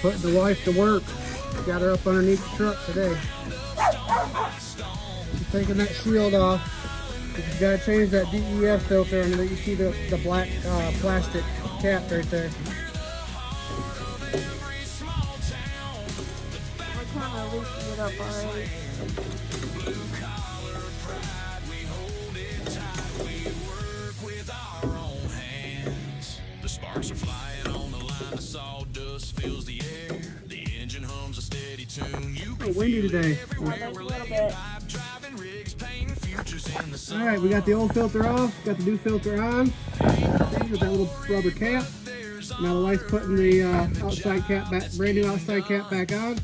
Putting the wife to work. Got her up underneath the truck today. She's taking that shield off. You gotta change that DEF filter, and you see the black plastic cap right there. We're kind of loosening it up already. The sparks are flying on the line, the sawdust fills the air. The engine hums a steady tune. You can windy today. Alright, we got the old filter off, got the new filter on. See, with that little rubber cap. Now the wife's putting the outside cap back, brand new outside cap back on.